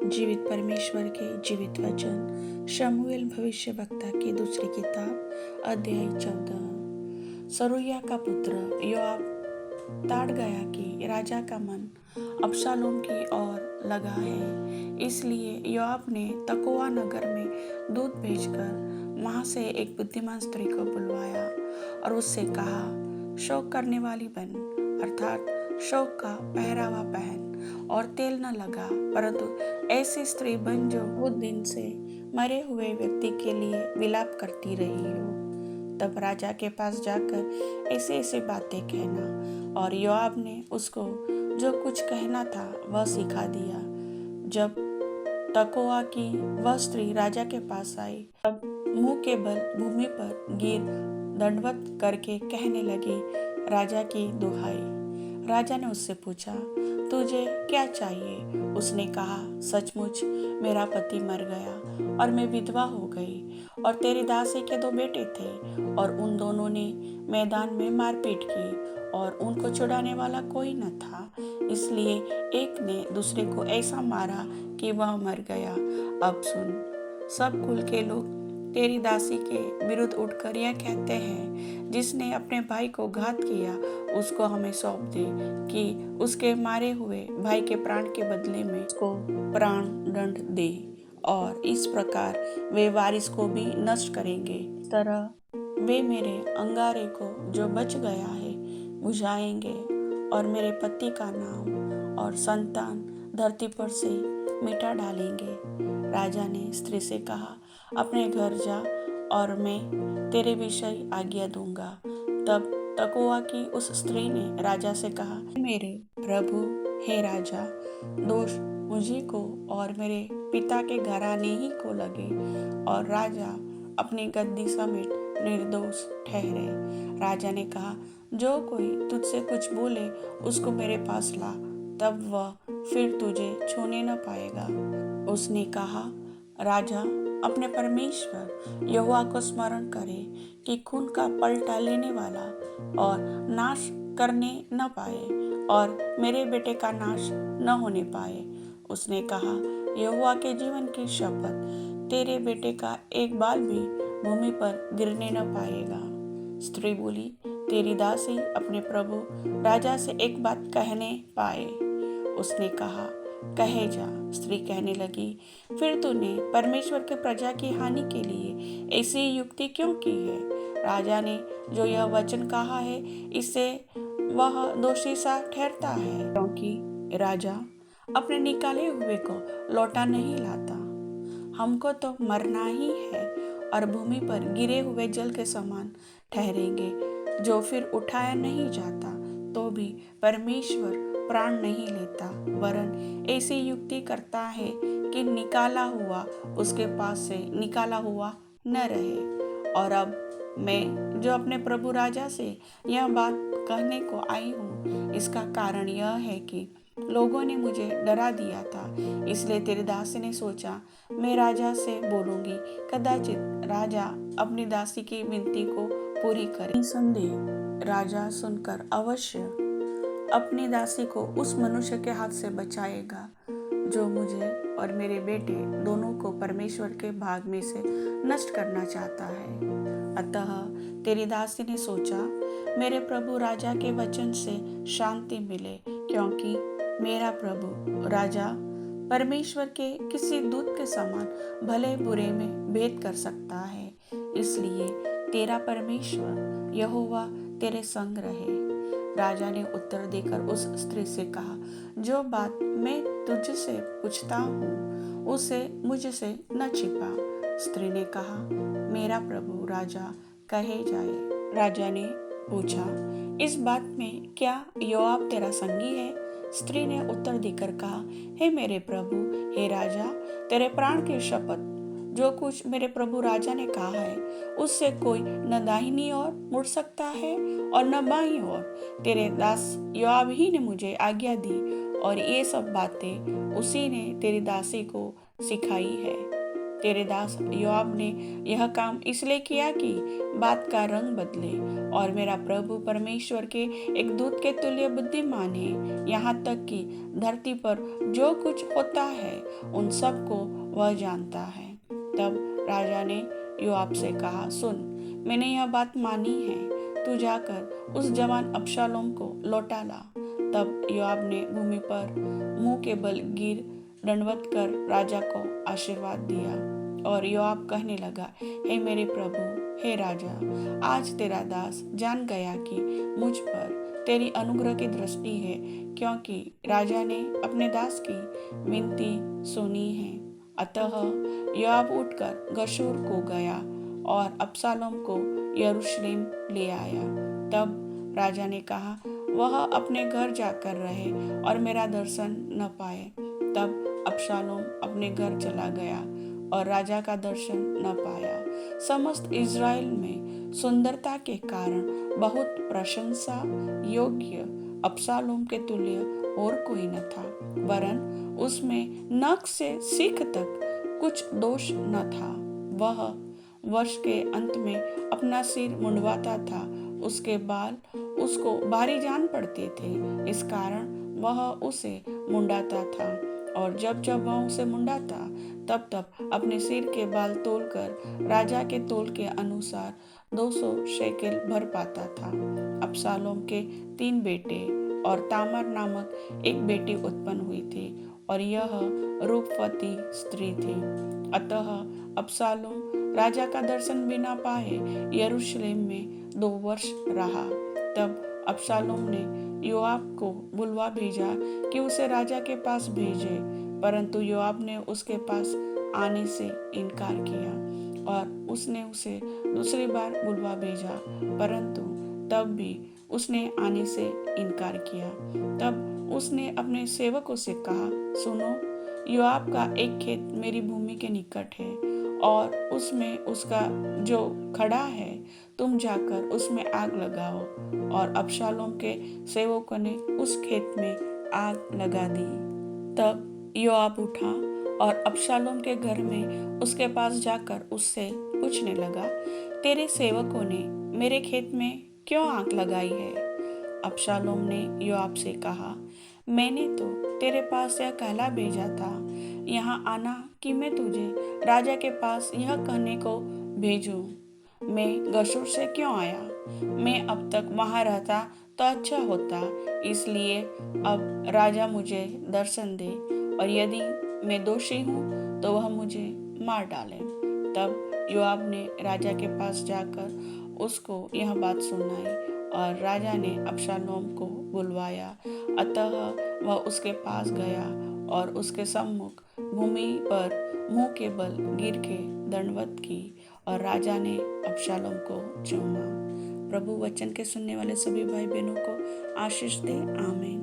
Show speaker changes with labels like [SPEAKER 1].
[SPEAKER 1] जीवित परमेश्वर के जीवित वचन शमूएल भविष्यवक्ता की दूसरी किताब अध्याय 14। सरूया का पुत्र योआब ताड़ गया कि राजा का मन अबशालोम की ओर लगा है। इसलिए योआब ने तकोआ नगर में दूत भेजकर वहां से एक बुद्धिमान स्त्री को बुलवाया और उससे कहा, शोक करने वाली बन, अर्थात शोक का पहरावा पहन और तेल न लगा, परंतु ऐसी स्त्री बन जो बहुत दिन से मरे हुए व्यक्ति के लिए विलाप करती रही हो। तब राजा के पास जाकर ऐसे ऐसे बातें कहना। और योआब ने उसको जो कुछ कहना था वह सिखा दिया। जब तकोआ की वह स्त्री राजा के पास आई, तब मुंह के बल भूमि पर गिर दंडवत करके कहने लगी, राजा की दुहाई। राजा ने उससे पूछा, तुझे क्या चाहिए? उसने कहा, सचमुच मेरा पति मर गया और मैं विधवा हो गई, और तेरी दासी के 2 बेटे थे, और उन दोनों ने मैदान में मारपीट की, और उनको छुड़ाने वाला कोई न था। इसलिए एक ने दूसरे को ऐसा मारा कि वह मर गया। अब सुन, सब कुल के लोग तेरी दासी के विरुद्ध उठकर यह कहते हैं, जिसने अपने भाई को घात किया उसको हमें सौंप दे, कि उसके मारे हुए भाई के प्राण के बदले में उसको प्राण दंड दे, और इस प्रकार वे वारिस को भी नष्ट करेंगे। इस तरह वे मेरे अंगारे को जो बच गया है बुझाएंगे, और मेरे पति का नाम और संतान धरती पर से मिटा डालेंगे। राजा ने स्त्री से कहा, अपने घर जा और मैं तेरे विषय आज्ञा दूंगा। तब तकोआ की उस स्त्री ने राजा से कहा, मेरे प्रभु हे राजा, दोष मुझी को और मेरे पिता के घराने ही को लगे, और राजा अपनी गद्दी समेत निर्दोष ठहरे। राजा ने कहा, जो कोई तुझसे कुछ बोले उसको मेरे पास ला, तब वह फिर तुझे छूने न पाएगा। उसने कहा, राजा अपने परमेश्वर यहोवा को स्मरण करे कि खून का पलटा लेने वाला और नाश करने न पाए, और मेरे बेटे का नाश न होने पाए। उसने कहा, यहोवा के जीवन की शपथ, तेरे बेटे का एक बाल भी भूमि पर गिरने न पाएगा। स्त्री बोली, तेरी दासी अपने प्रभु राजा से एक बात कहने पाए। उसने कहा, कहे जा। स्त्री कहने लगी, फिर तूने परमेश्वर के प्रजा की हानि के लिए ऐसी युक्ति क्यों की है? राजा ने जो यह वचन कहा है, इससे वह दोषी सा ठहरता है, क्योंकि राजा अपने निकाले हुए को लौटा नहीं लाता। हमको तो मरना ही है, और भूमि पर गिरे हुए जल के समान ठहरेंगे, जो फिर उठाया नहीं जाता, तो भी परमेश्वर प्राण नहीं लेता, वरन ऐसी युक्ति करता है कि निकाला हुआ उसके पास से निकाला हुआ न रहे। और अब मैं जो अपने प्रभु राजा से यह बात कहने को आई हूँ, इसका कारण यह है कि लोगों ने मुझे डरा दिया था। इसलिए तेरे दासी ने सोचा, मैं राजा से बोलूंगी, कदाचित राजा अपनी दासी की विनती को पूरी करे। निसंदेह राजा सुनकर अवश्य अपनी दासी को उस मनुष्य के हाथ से बचाएगा, जो मुझे और मेरे बेटे दोनों को परमेश्वर के भाग में से नष्ट करना चाहता है। अतः तेरी दासी ने सोचा, मेरे प्रभु राजा के वचन से शांति मिले, क्योंकि मेरा प्रभु राजा परमेश्वर के किसी दूत के समान भले बुरे में भेद कर सकता है। इसलिए तेरा परमेश्वर यहोवा तेरे संग रहे। राजा ने उत्तर देकर उस स्त्री से कहा, जो बात मैं तुझसे पूछता हूँ उसे मुझसे न छिपा। स्त्री ने कहा, मेरा प्रभु राजा कहे जाए। राजा ने पूछा, इस बात में क्या योआब तेरा संगी है? स्त्री ने उत्तर देकर कहा, हे मेरे प्रभु हे राजा, तेरे प्राण की शपथ, जो कुछ मेरे प्रभु राजा ने कहा है उससे कोई न दाहिनी ओर मुड़ सकता है और न बाईं ओर। तेरे दास योआब ही ने मुझे आज्ञा दी, और ये सब बातें उसी ने तेरी दासी को सिखाई है। तेरे दास योआब ने यह काम इसलिए किया कि बात का रंग बदले, और मेरा प्रभु परमेश्वर के एक दूत के तुल्य बुद्धिमान है, यहाँ तक कि धरती पर जो कुछ होता है उन सब को वह जानता है। तब राजा ने योआब से कहा, सुन, मैंने यह बात मानी है, तू जाकर उस जवान अबशालोम को लौटा ला। तब योआब ने भूमि पर मुंह के बल गिर दंडवत कर राजा को आशीर्वाद दिया। और योआब कहने लगा, हे मेरे प्रभु, हे राजा, आज तेरा दास जान गया कि मुझ पर तेरी अनुग्रह की दृष्टि है, क्योंकि राजा ने अपने दास की विनती सुनी है। अतः योआब उठकर गशूर को गया और अबशालोम को यरूशलेम ले आया। तब राजा ने कहा, वह अपने घर जाकर रहे और मेरा दर्शन न पाए। तब अबशालोम अपने घर चला गया और राजा का दर्शन न पाया। समस्त इज़राइल में सुंदरता के कारण बहुत प्रशंसा योग्य अबशालोम के तुल्य और कोई न था, वरन उसमें नख से सीख तक कुछ दोष न था। वह वर्ष के अंत में अपना सिर मुंडवाता था, उसके बाल उसको भारी जान पड़ते थे, इस कारण वह उसे मुंडाता था। और जब जब वह उसे मुंडाता तब तब अपने सिर के बाल तोलकर राजा के तोल के अनुसार 200 शेकेल भर पाता था। अबशालोम के 3 बेटे और तामर नामक एक बेटी उत्पन्न हुई थी, और यह रूपवती स्त्री थी। अतः अबशालोम राजा का दर्शन भी ना पाए यरूशलेम में 2 वर्ष रहा। तब अबशालोम ने योआब को बुलवा भेजा कि उसे राजा के पास भेजे, परंतु योआब ने उसके पास आने से इनकार किया, और उसने उसे दूसरी बार बुलवा भेजा, परंतु तब भी उसने आने से इनकार किया। तब उसने अपने सेवकों से कहा, सुनो, योआब का एक खेत मेरी भूमि के निकट है, और उसमें उसका जो खड़ा है, तुम जाकर उसमें आग लगाओ। और अबशालोम के सेवकों ने उस खेत में आग लगा दी। तब योआब उठा और अबशालोम के घर में उसके पास जाकर उससे पूछने लगा, तेरे सेवकों ने मेरे खेत में क्यों आग लगाई है? अबशालोम ने योआब से कहा, मैंने तो तेरे पास यह कहला भेजा था, यहाँ आना कि मैं तुझे राजा के पास यह कहने को भेजूं, मैं गशूर से क्यों आया? मैं अब तक वहाँ रहता तो अच्छा होता, इसलिए अब राजा मुझे दर्शन दे, और यदि मैं दोषी हूँ तो वह मुझे मार डाले। तब योआब ने राजा के पास जाकर उसको यह बात सुनाई, और राजा ने अबशालोम को बुलवाया। अतः वह उसके पास गया और उसके सम्मुख भूमि पर मुंह के बल गिर के दंडवत की, और राजा ने अबशालोम को चूमा। प्रभु वचन के सुनने वाले सभी भाई बहनों को आशीष दे। आमीन।